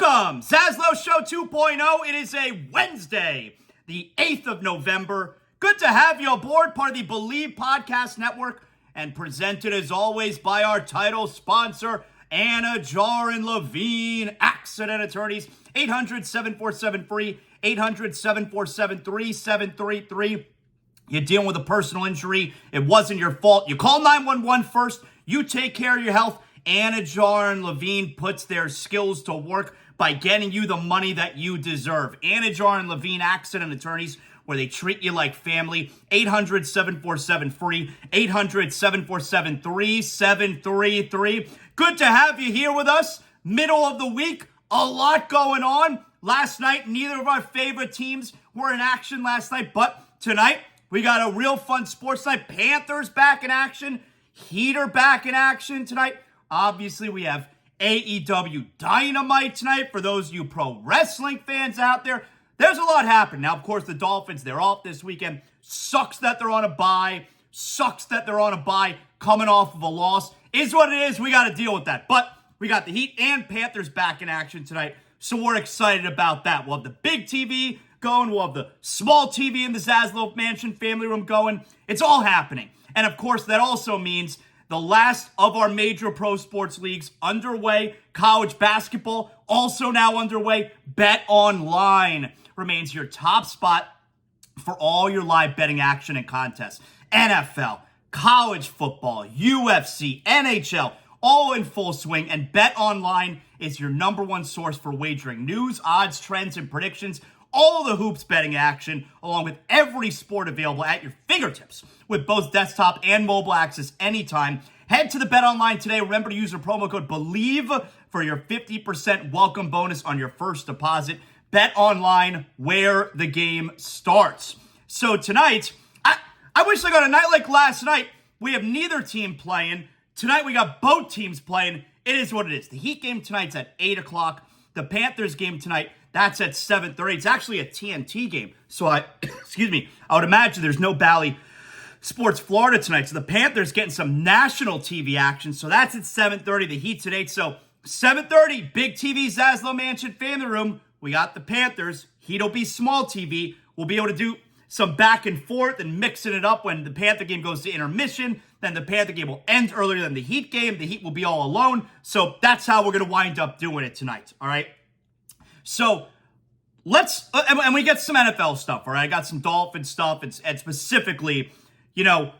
Welcome, ZASLOW Show 2.0. It is a Wednesday, the 8th of November. Good to have you aboard, part of the Believe Podcast Network, and presented as always by our title sponsor, Anidjar and Levine, Accident Attorneys, 800-747-FREE, 800-747-3733. You're dealing with a personal injury. It wasn't your fault. You call 911 first. You take care of your health. Anidjar and Levine puts their skills to work by getting you the money that you deserve. Anidjar and Levine, Accident Attorneys, where they treat you like family. 800-747-FREE, 800-747-3733. Good to have you here with us. Middle of the week, a lot going on. Last night, neither of our favorite teams were in action last night, but tonight, we got a real fun sports night. Panthers back in action. Heat are back in action tonight. Obviously, we have AEW Dynamite tonight. For those of you pro wrestling fans out there, there's a lot happening. Now, of course, the Dolphins, they're off this weekend. Sucks that they're on a bye. Coming off of a loss. Is what it is. We got to deal with that. But we got the Heat and Panthers back in action tonight, so we're excited about that. We'll have the big TV going. We'll have the small TV in the ZASLOW Mansion family room going. It's all happening. And, of course, that also means the last of our major pro sports leagues underway. College basketball also now underway. Bet Online remains your top spot for all your live betting action and contests. NFL, college football, UFC, NHL, all in full swing. And Bet Online is your number one source for wagering news, odds, trends, and predictions. All the hoops betting action, along with every sport available at your fingertips, with both desktop and mobile access anytime. Head to the Bet Online today. Remember to use our promo code BELIEVE for your 50% welcome bonus on your first deposit. Bet Online, where the game starts. So tonight, I wish I got a night like last night. We have neither team playing. Tonight we got both teams playing. It is what it is. The Heat game tonight's at 8 o'clock. The Panthers game tonight, that's at 7:30. It's actually a TNT game. So I would imagine there's no Bally Sports Florida tonight. So the Panthers getting some national TV action. So that's at 7:30. The Heat's at 8. So 7:30, big TV, ZASLOW Mansion family room. We got the Panthers. Heat'll be small TV. We'll be able to do some back and forth and mixing it up when the Panther game goes to intermission. Then the Panther game will end earlier than the Heat game. The Heat will be all alone. So that's how we're going to wind up doing it tonight. All right. So and we get some NFL stuff. All right. I got some Dolphin stuff. And specifically, the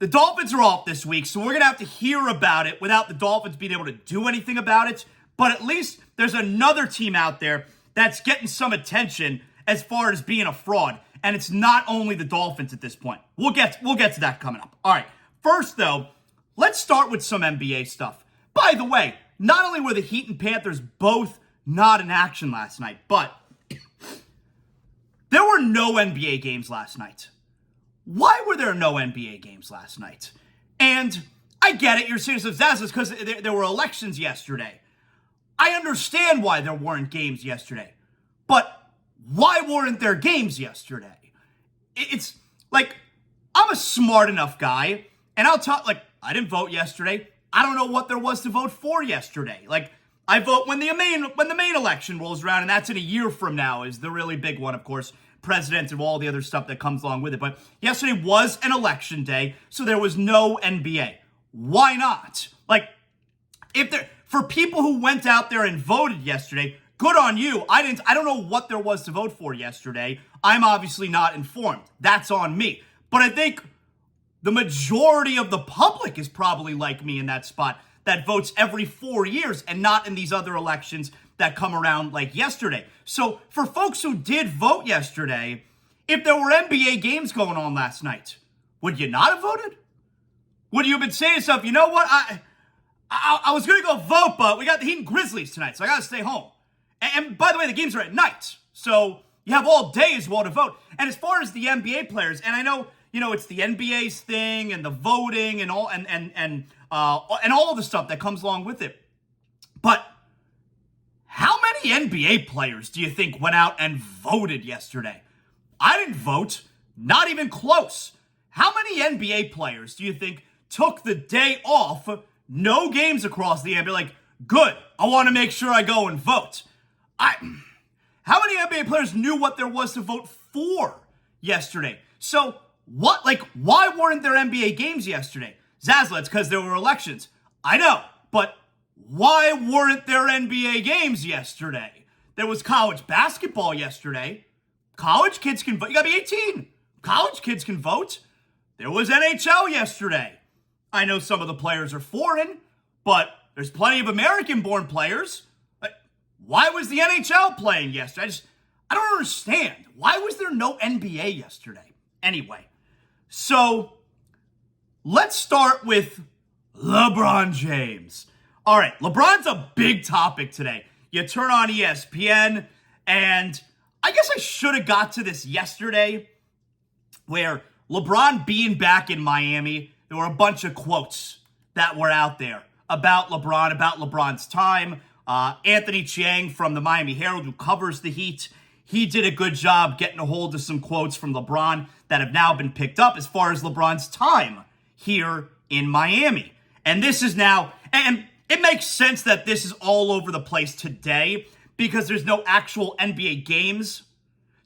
Dolphins are off this week. So we're going to have to hear about it without the Dolphins being able to do anything about it. But at least there's another team out there that's getting some attention as far as being a fraud. And it's not only the Dolphins at this point. We'll get to that coming up. All right. First, though, let's start with some NBA stuff. By the way, not only were the Heat and Panthers both not in action last night, but there were no NBA games last night. Why were there no NBA games last night? And I get it. You're saying that's because there were elections yesterday. I understand why there weren't games yesterday. But why weren't there games yesterday? It's like, I'm a smart enough guy, and I'll talk, I didn't vote yesterday. I don't know what there was to vote for yesterday. I vote when the main election rolls around, and that's in a year from now is the really big one, of course, president and all the other stuff that comes along with it. But yesterday was an election day, so there was no NBA. Why not? For people who went out there and voted yesterday, good on you. I don't know what there was to vote for yesterday. I'm obviously not informed. That's on me. But I think the majority of the public is probably like me in that spot that votes every 4 years and not in these other elections that come around like yesterday. So for folks who did vote yesterday, if there were NBA games going on last night, would you not have voted? Would you have been saying to yourself, you know what? I was going to go vote, but we got the Heat and Grizzlies tonight, so I got to stay home. And by the way, the games are at night, so you have all day as well to vote. And as far as the NBA players, and I know, it's the NBA's thing and the voting and all and all of the stuff that comes along with it. But how many NBA players do you think went out and voted yesterday? I didn't vote, not even close. How many NBA players do you think took the day off, no games across the NBA, Good. I want to make sure I go and vote. How many NBA players knew what there was to vote for yesterday? So what, why weren't there NBA games yesterday? ZASLOW, it's because there were elections. I know, but why weren't there NBA games yesterday? There was college basketball yesterday. College kids can vote. You gotta be 18. College kids can vote. There was NHL yesterday. I know some of the players are foreign, but there's plenty of American-born players. Why was the NHL playing yesterday? I don't understand. Why was there no NBA yesterday? Anyway, so let's start with LeBron James. All right, LeBron's a big topic today. You turn on ESPN, and I guess I should have got to this yesterday, where LeBron being back in Miami, there were a bunch of quotes that were out there about LeBron, about LeBron's time. Anthony Chiang from the Miami Herald, who covers the Heat, he did a good job getting a hold of some quotes from LeBron that have now been picked up as far as LeBron's time here in Miami. And this is now, and it makes sense that this is all over the place today because there's no actual NBA games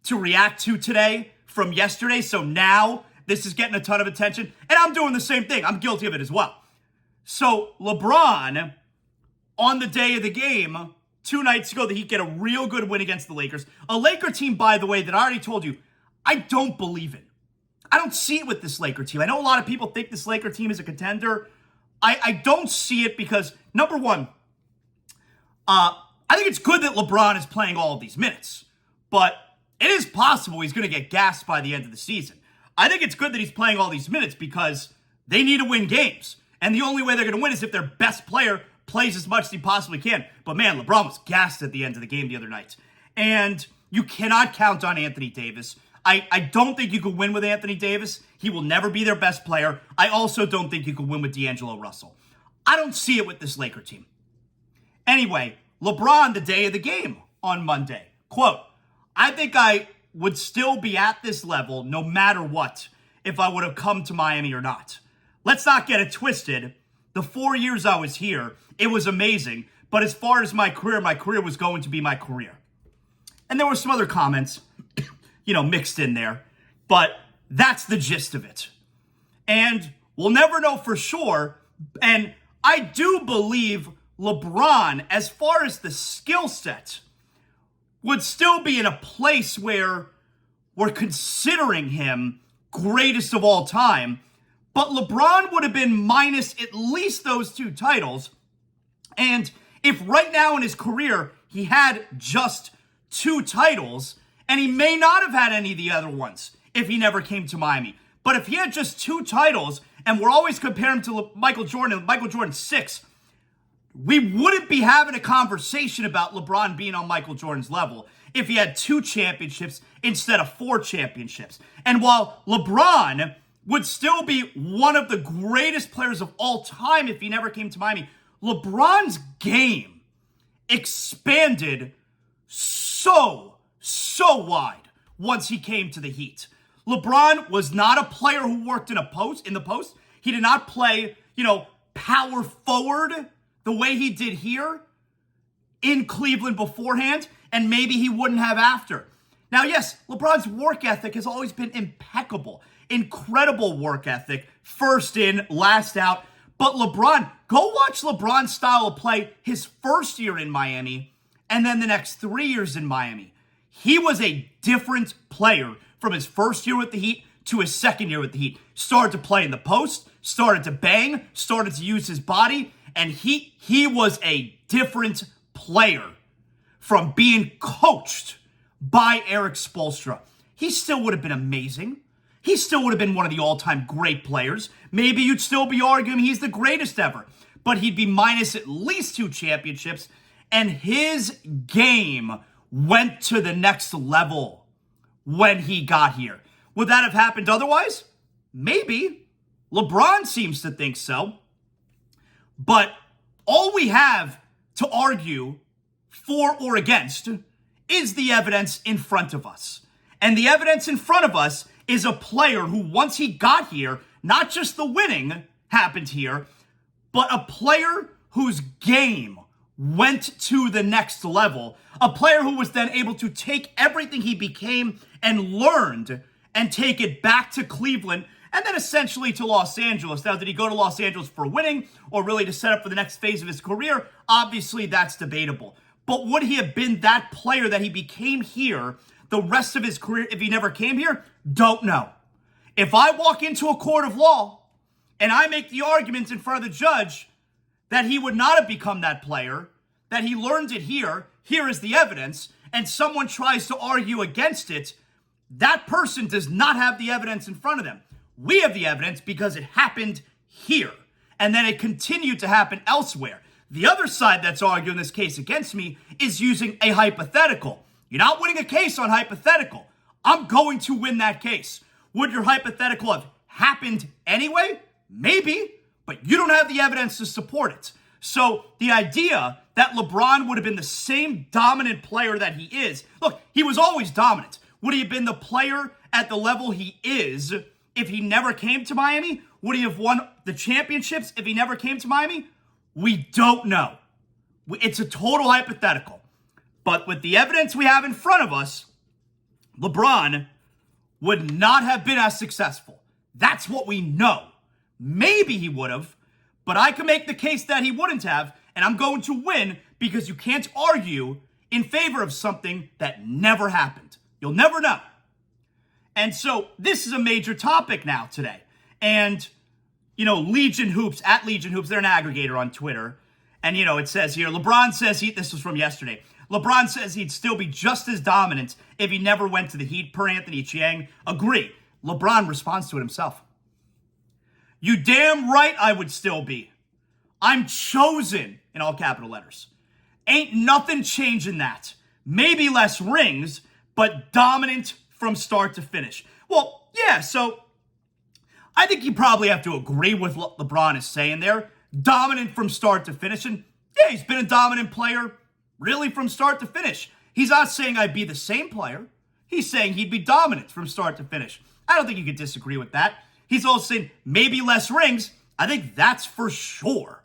to react to today from yesterday. So now this is getting a ton of attention. And I'm doing the same thing. I'm guilty of it as well. So LeBron, on the day of the game, 2 nights ago, the Heat get a real good win against the Lakers. A Laker team, by the way, that I already told you, I don't believe in. I don't see it with this Laker team. I know a lot of people think this Laker team is a contender. I don't see it because, number one, I think it's good that LeBron is playing all of these minutes. But it is possible he's going to get gassed by the end of the season. I think it's good that he's playing all these minutes because they need to win games. And the only way they're going to win is if their best player plays as much as he possibly can. But man, LeBron was gassed at the end of the game the other night. And you cannot count on Anthony Davis. I don't think you could win with Anthony Davis. He will never be their best player. I also don't think you could win with D'Angelo Russell. I don't see it with this Laker team. Anyway, LeBron, the day of the game on Monday, quote, I think I would still be at this level no matter what if I would have come to Miami or not. Let's not get it twisted. The 4 years I was here, it was amazing. But as far as my career was going to be my career. And there were some other comments, mixed in there. But that's the gist of it. And we'll never know for sure. And I do believe LeBron, as far as the skill set, would still be in a place where we're considering him greatest of all time. But LeBron would have been minus at least those 2 titles. And if right now in his career he had just 2 titles, and he may not have had any of the other ones if he never came to Miami. But if he had just 2 titles, and we're always comparing him to Michael Jordan 6, we wouldn't be having a conversation about LeBron being on Michael Jordan's level if he had 2 championships instead of 4 championships. And while LeBron would still be one of the greatest players of all time if he never came to Miami, LeBron's game expanded so wide once he came to the Heat. LeBron was not a player who worked in the post. He did not play, power forward the way he did here in Cleveland beforehand, and maybe he wouldn't have after. Now, yes, LeBron's work ethic has always been impeccable. Incredible work ethic. First in, last out. But LeBron, go watch LeBron's style of play his first year in Miami and then the next 3 years in Miami. He was a different player from his first year with the Heat to his second year with the Heat. Started to play in the post, started to bang, started to use his body, and he was a different player from being coached by Eric Spoelstra. He still would have been amazing. He still would have been one of the all-time great players. Maybe you'd still be arguing he's the greatest ever. But he'd be minus at least 2 championships. And his game went to the next level when he got here. Would that have happened otherwise? Maybe. LeBron seems to think so. But all we have to argue for or against is the evidence in front of us. And the evidence in front of us is a player who, once he got here, not just the winning happened here, but a player whose game went to the next level. A player who was then able to take everything he became and learned and take it back to Cleveland and then essentially to Los Angeles. Now, did he go to Los Angeles for winning or really to set up for the next phase of his career? Obviously, that's debatable. But would he have been that player that he became here the rest of his career if he never came here? Don't know. If I walk into a court of law and I make the arguments in front of the judge that he would not have become that player, that he learned it here is the evidence, and someone tries to argue against it, that person does not have the evidence in front of them. We have the evidence because it happened here, and then it continued to happen elsewhere. The other side that's arguing this case against me is using a hypothetical. You're not winning a case on hypothetical. I'm going to win that case. Would your hypothetical have happened anyway? Maybe, but you don't have the evidence to support it. So the idea that LeBron would have been the same dominant player that he is, look, he was always dominant. Would he have been the player at the level he is if he never came to Miami? Would he have won the championships if he never came to Miami? We don't know. It's a total hypothetical. But with the evidence we have in front of us, LeBron would not have been as successful. That's what we know. Maybe he would have, but I can make the case that he wouldn't have, and I'm going to win because you can't argue in favor of something that never happened. You'll never know. And so this is a major topic now today. And, Legion Hoops, at Legion Hoops, they're an aggregator on Twitter. And, it says here, LeBron says this was from yesterday. LeBron says he'd still be just as dominant if he never went to the Heat, per Anthony Chiang. Agree. LeBron responds to it himself. You damn right I would still be. I'm chosen, in all capital letters. Ain't nothing changing that. Maybe less rings, but dominant from start to finish. Well, yeah, so I think you probably have to agree with what LeBron is saying there. Dominant from start to finish. And yeah, he's been a dominant player really from start to finish. He's not saying I'd be the same player. He's saying he'd be dominant from start to finish. I don't think you could disagree with that. He's also saying maybe less rings. I think that's for sure.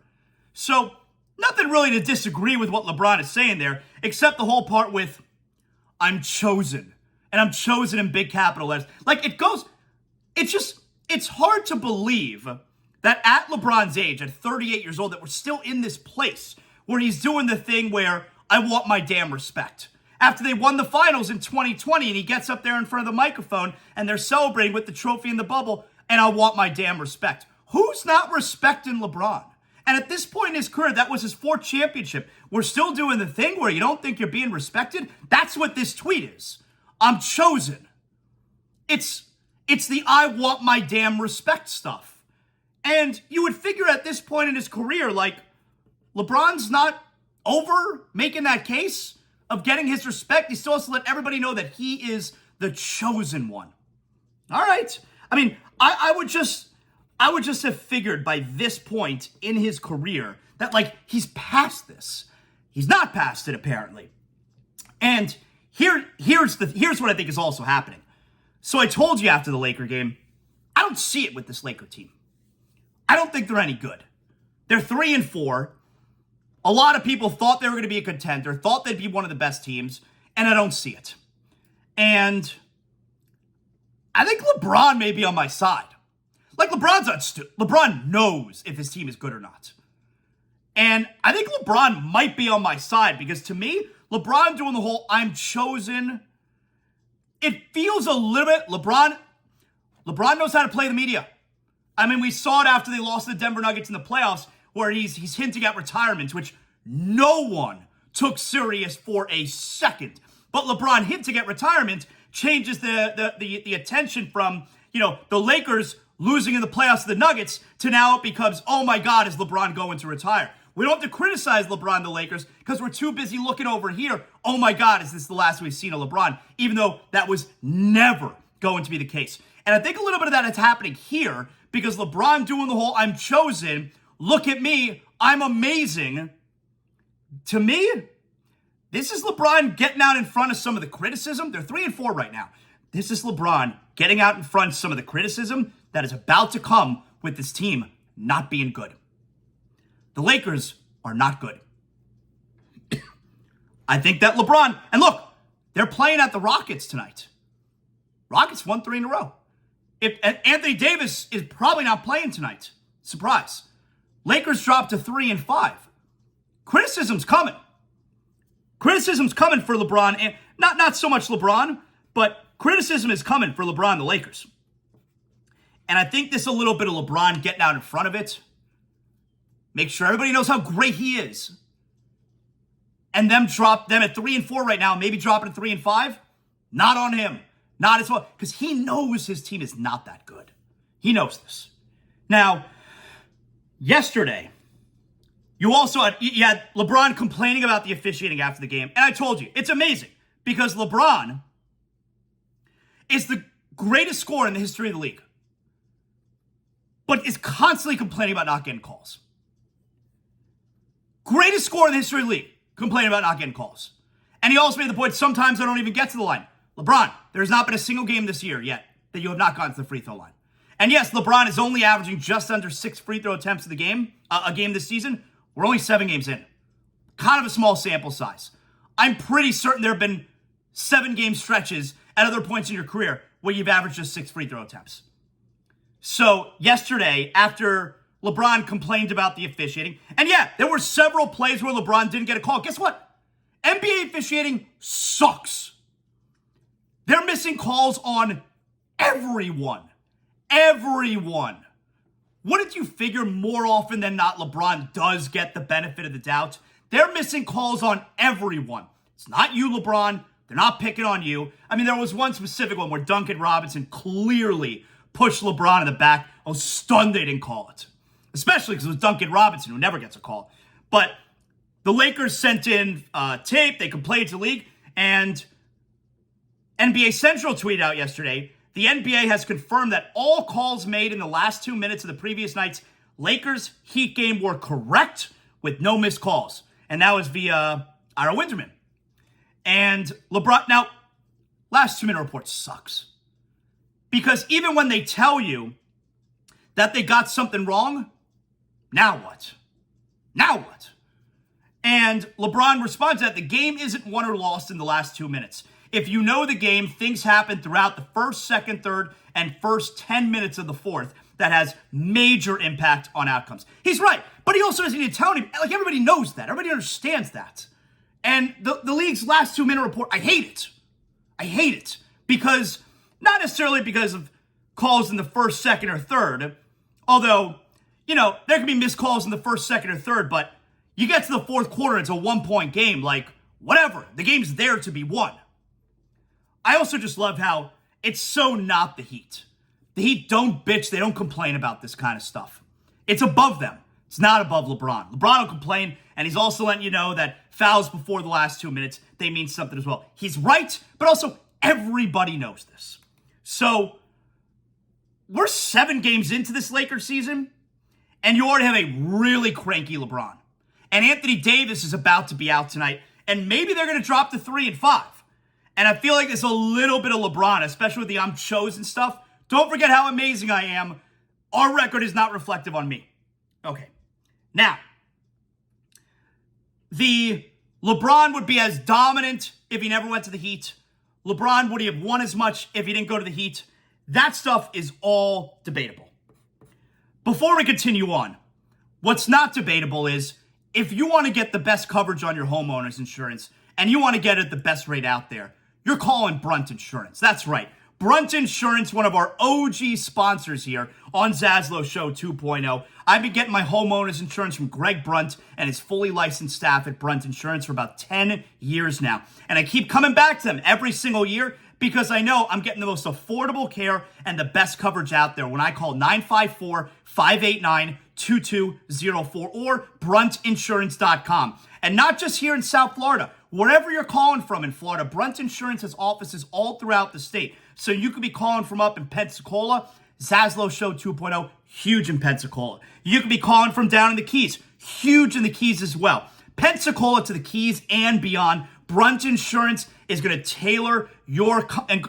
So nothing really to disagree with what LeBron is saying there, except the whole part with I'm chosen. And I'm chosen in big capital letters. It's hard to believe that at LeBron's age, at 38 years old, that we're still in this place where he's doing the thing where I want my damn respect. After they won the finals in 2020 and he gets up there in front of the microphone and they're celebrating with the trophy in the bubble, and I want my damn respect. Who's not respecting LeBron? And at this point in his career, that was his 4th championship. We're still doing the thing where you don't think you're being respected. That's what this tweet is. I'm chosen. It's the I want my damn respect stuff. And you would figure at this point in his career, LeBron's not over making that case of getting his respect. He still has to let everybody know that he is the chosen one. All right. I mean, I would just have figured by this point in his career that he's past this. He's not past it apparently. And here's what I think is also happening. So I told you after the Laker game, I don't see it with this Laker team. I don't think they're any good. They're 3-4. A lot of people thought they were going to be a contender, thought they'd be one of the best teams, and I don't see it. And I think LeBron may be on my side. LeBron's not LeBron knows if his team is good or not. And I think LeBron might be on my side because to me, LeBron doing the whole I'm chosen, it feels a little bit, LeBron knows how to play the media. I mean, we saw it after they lost to the Denver Nuggets in the playoffs where he's hinting at retirement, which no one took serious for a second. But LeBron hinting at retirement changes the attention from, the Lakers losing in the playoffs to the Nuggets to now it becomes, oh my God, is LeBron going to retire? We don't have to criticize LeBron, the Lakers, because we're too busy looking over here. Oh my God, is this the last we've seen of LeBron? Even though that was never going to be the case. And I think a little bit of that is happening here because LeBron doing the whole I'm chosen, look at me, I'm amazing. To me, this is LeBron getting out in front of some of the criticism. They're 3-4 right now. This is LeBron getting out in front of some of the criticism that is about to come with this team not being good. The Lakers are not good. I think that LeBron, and look, they're playing at the Rockets tonight. Rockets won 3 in a row. And Anthony Davis is probably not playing tonight. Surprise. Lakers dropped to 3-5. Criticism's coming. Criticism's coming for LeBron, and not so much LeBron, but criticism is coming for LeBron and the Lakers. And I think this is a little bit of LeBron getting out in front of it. Make sure everybody knows how great he is. And them drop them at 3-4 right now, maybe dropping to 3-5. Not on him. Not as well. Because he knows his team is not that good. He knows this. Now, yesterday, you had LeBron complaining about the officiating after the game. And I told you, it's amazing. Because LeBron is the greatest scorer in the history of the league. But is constantly complaining about not getting calls. Greatest scorer in the history of the league, complaining about not getting calls. And he also made the point, sometimes I don't even get to the line. LeBron, there has not been a single game this year yet that you have not gotten to the free throw line. And yes, LeBron is only averaging just under 6 free throw attempts a game this season. We're only 7 games in. Kind of a small sample size. I'm pretty certain there have been 7-game stretches at other points in your career where you've averaged just 6 free throw attempts. So yesterday, after LeBron complained about the officiating, and yeah, there were several plays where LeBron didn't get a call. Guess what? NBA officiating sucks. They're missing calls on everyone. Everyone. Wouldn't you figure more often than not LeBron does get the benefit of the doubt? They're missing calls on everyone. It's not you, LeBron. They're not picking on you. I mean, there was one specific one where Duncan Robinson clearly pushed LeBron in the back. I was stunned they didn't call it. Especially because it was Duncan Robinson, who never gets a call. But the Lakers sent in tape. They complained to the league. And NBA Central tweeted out yesterday, the NBA has confirmed that all calls made in the last 2 minutes of the previous night's Lakers-Heat game were correct with no missed calls. And that was via Ira Winderman. And LeBron, now, last 2-minute report sucks. Because even when they tell you that they got something wrong, now what? Now what? And LeBron responds that the game isn't won or lost in the last 2 minutes. If you know the game, things happen throughout the first, second, third, and first 10 minutes of the fourth that has major impact on outcomes. He's right, but he also doesn't need to tell him. Like, everybody knows that. Everybody understands that. And the league's last 2-minute report, I hate it. I hate it. Because, not necessarily because of calls in the first, second, or third. Although, there can be missed calls in the first, second, or third, but you get to the fourth quarter, it's a 1-point game. Like, whatever. The game's there to be won. I also just love how it's so not the Heat. The Heat don't bitch. They don't complain about this kind of stuff. It's above them. It's not above LeBron. LeBron will complain, and he's also letting you know that fouls before the last 2 minutes, they mean something as well. He's right, but also everybody knows this. So, we're 7 games into this Lakers season, and you already have a really cranky LeBron. And Anthony Davis is about to be out tonight, and maybe they're going to drop to 3-5. And I feel like there's a little bit of LeBron, especially with the I'm chosen stuff. Don't forget how amazing I am. Our record is not reflective on me. Okay. Now, the LeBron would be as dominant if he never went to the Heat. LeBron, would he have won as much if he didn't go to the Heat? That stuff is all debatable. Before we continue on, what's not debatable is if you want to get the best coverage on your homeowner's insurance and you want to get it at the best rate out there, you're calling Brunt Insurance. That's right. Brunt Insurance, one of our OG sponsors here on ZASLOW Show 2.0. I've been getting my homeowner's insurance from Greg Brunt and his fully licensed staff at Brunt Insurance for about 10 years now. And I keep coming back to them every single year because I know I'm getting the most affordable care and the best coverage out there when I call 954-589-2204 or bruntinsurance.com. And not just here in South Florida. Wherever you're calling from in Florida, Brunt Insurance has offices all throughout the state. So you could be calling from up in Pensacola, ZASLOW Show 2.0, huge in Pensacola. You could be calling from down in the Keys, huge in the Keys as well. Pensacola to the Keys and beyond, Brunt Insurance is going to tailor your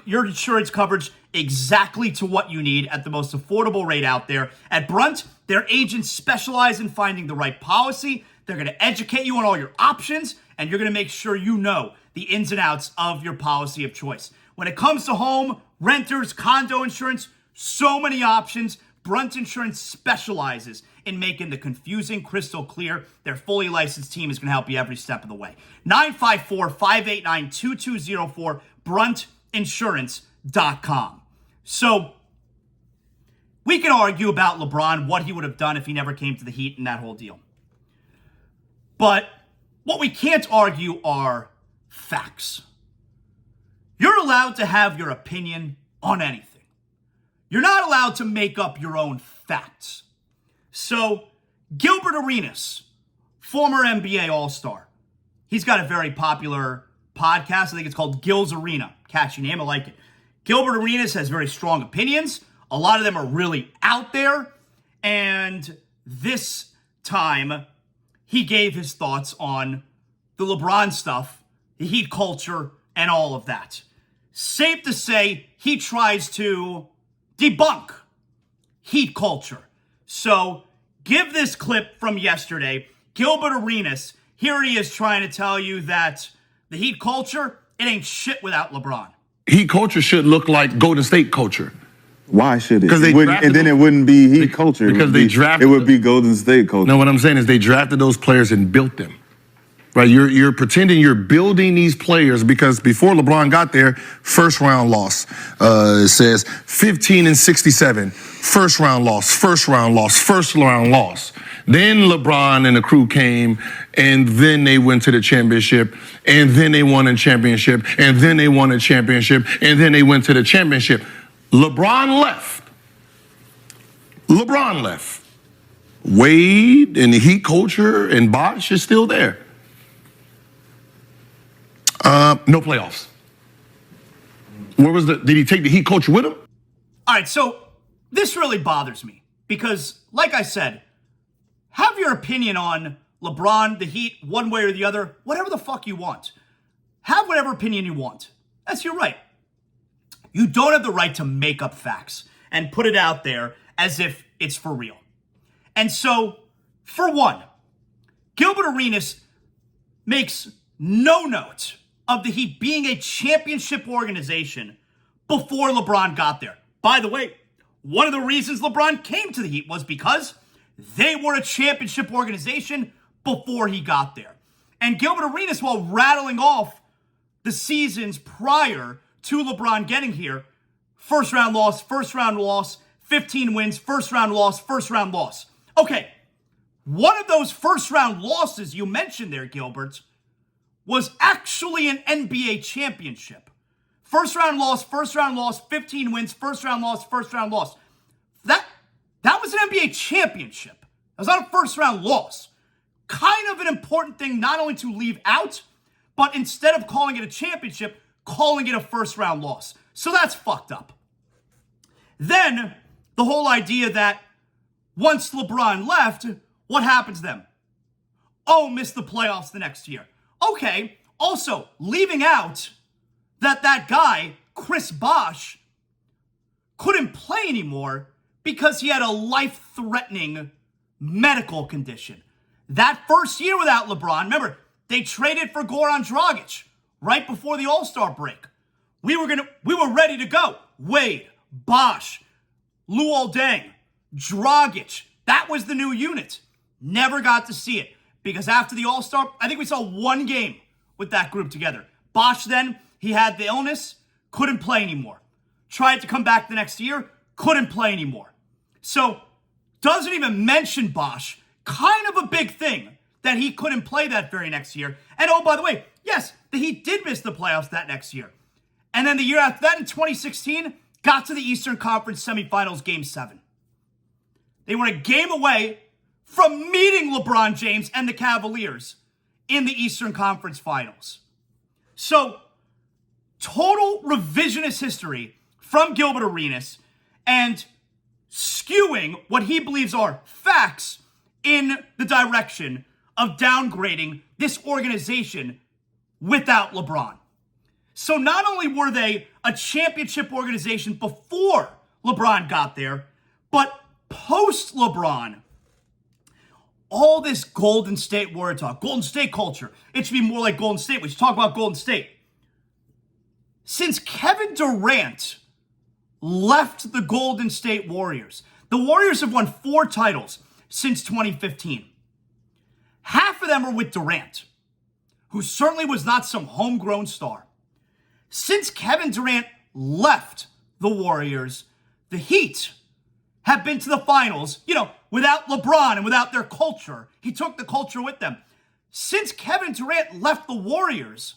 insurance coverage exactly to what you need at the most affordable rate out there. At Brunt, their agents specialize in finding the right policy. They're going to educate you on all your options, and you're going to make sure you know the ins and outs of your policy of choice. When it comes to home, renters, condo insurance, so many options. Brunt Insurance specializes in making the confusing crystal clear. Their fully licensed team is going to help you every step of the way. 954-589-2204, bruntinsurance.com. So, we can argue about LeBron, what he would have done if he never came to the Heat and that whole deal. But what we can't argue are facts. You're allowed to have your opinion on anything. You're not allowed to make up your own facts. So, Gilbert Arenas, former NBA All-Star, he's got a very popular podcast. I think it's called Gil's Arena. Catchy name, I like it. Gilbert Arenas has very strong opinions. A lot of them are really out there. And this time, he gave his thoughts on the LeBron stuff, the Heat culture, and all of that. Safe to say, he tries to debunk Heat culture. So, give this clip from yesterday. Gilbert Arenas, here he is trying to tell you that the Heat culture, it ain't shit without LeBron. Heat culture should look like Golden State culture. Why should it? Because it wouldn't be Heat culture. Because it would be Golden State culture. No, what I'm saying is they drafted those players and built them. Right? You're pretending you're building these players because before LeBron got there, first round loss. It says 15-67. First round loss, first round loss, first round loss. Then LeBron and the crew came, and then they went to the championship, and then they won a championship, and then they won a championship, and then they went to the championship. LeBron left. Wade and the Heat culture and Bosh is still there. No playoffs. Did he take the Heat culture with him? All right, so this really bothers me because, like I said, have your opinion on LeBron, the Heat, one way or the other, whatever the fuck you want. Have whatever opinion you want. That's your right. You don't have the right to make up facts and put it out there as if it's for real. And so, for one, Gilbert Arenas makes no note of the Heat being a championship organization before LeBron got there. By the way, one of the reasons LeBron came to the Heat was because they were a championship organization before he got there. And Gilbert Arenas, while rattling off the seasons prior to LeBron getting here, first round loss, 15 wins, first round loss. Okay, one of those first round losses you mentioned there, Gilbert, was actually an NBA championship. First round loss, 15 wins, first round loss. That was an NBA championship. That was not a first round loss. Kind of an important thing not only to leave out, but instead of calling it a championship, calling it a first round loss. So that's fucked up. Then, the whole idea that once LeBron left, what happens then? Oh, missed the playoffs the next year. Okay, also, leaving out that guy, Chris Bosh, couldn't play anymore because he had a life-threatening medical condition. That first year without LeBron, remember, they traded for Goran Dragic right before the All-Star break. We were ready to go. Wade, Bosh, Luol Deng, Dragic. That was the new unit. Never got to see it because after the All-Star, I think we saw one game with that group together. Bosh then, he had the illness, couldn't play anymore. Tried to come back the next year, couldn't play anymore. So, doesn't even mention Bosh. Kind of a big thing that he couldn't play that very next year. And oh, by the way, yes, the Heat did miss the playoffs that next year. And then the year after that, in 2016, got to the Eastern Conference semifinals, Game 7. They were a game away from meeting LeBron James and the Cavaliers in the Eastern Conference Finals. So, total revisionist history from Gilbert Arenas and skewing what he believes are facts in the direction of downgrading this organization without LeBron. So not only were they a championship organization before LeBron got there, but post-LeBron, all this Golden State Warrior talk, Golden State culture. It should be more like Golden State. We should talk about Golden State. Since Kevin Durant left the Golden State Warriors, the Warriors have won 4 titles since 2015. Half of them are with Durant, who certainly was not some homegrown star. Since Kevin Durant left the Warriors, the Heat have been to the finals, without LeBron and without their culture. He took the culture with them. Since Kevin Durant left the Warriors,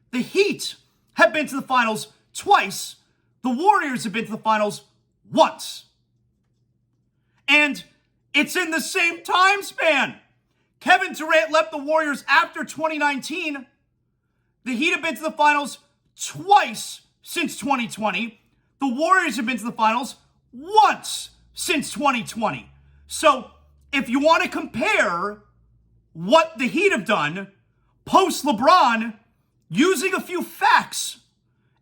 the Heat have been to the finals twice. The Warriors have been to the finals once. And it's in the same time span. Kevin Durant left the Warriors after 2019. The Heat have been to the finals twice since 2020. The Warriors have been to the finals once since 2020. So if you want to compare what the Heat have done post LeBron using a few facts,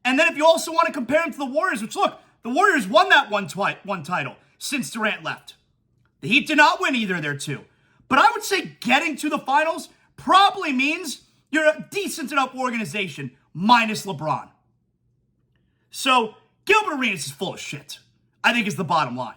and then if you also want to compare them to the Warriors, which look, the Warriors won that one title since Durant left. The Heat did not win either of their 2. But I would say getting to the finals probably means you're a decent enough organization minus LeBron. So Gilbert Arenas is full of shit, I think is the bottom line.